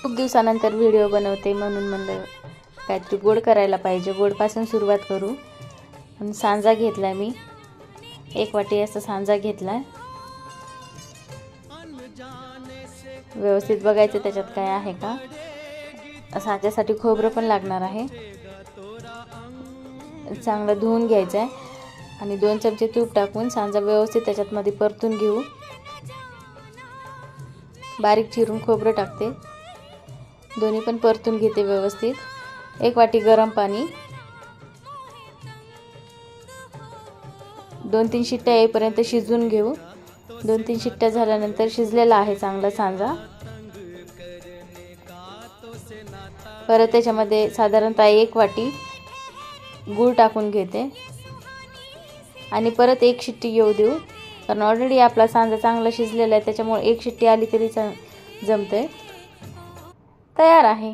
खूप दिवसानंतर व्हिडिओ बनवते म्हणून म्हणलं काहीतरी गोड करायला पाहिजे, गोडपासून सुरुवात करू. म्हणून सांजा घेतला मी, 1 वाटी असा सांजा घेतला. व्यवस्थित बघायचं त्याच्यात काय आहे का. सांज्यासाठी खोबरं पण लागणार आहे, चांगलं धुवून घ्यायचं आहे आणि 2 चमचे तूप टाकून सांजा व्यवस्थित त्याच्यात मध्ये परतून घेऊ. बारीक चिरून खोबरं टाकते, दोन्ही पण परतून घेते व्यवस्थित. 1 वाटी गरम पाणी, 2-3 शिट्ट्या येईपर्यंत शिजवून घेऊ. 2-3 शिट्ट्या झाल्यानंतर शिजलेला आहे चांगला सांजा. परत त्याच्यामध्ये साधारणतः 1 वाटी गूळ टाकून घेते आणि परत 1 शिट्टी येऊ देऊ, कारण ऑलरेडी आपला सांजा चांगला शिजलेला आहे, त्याच्यामुळे 1 शिट्टी आली तरी जमतंय. तयार आहे.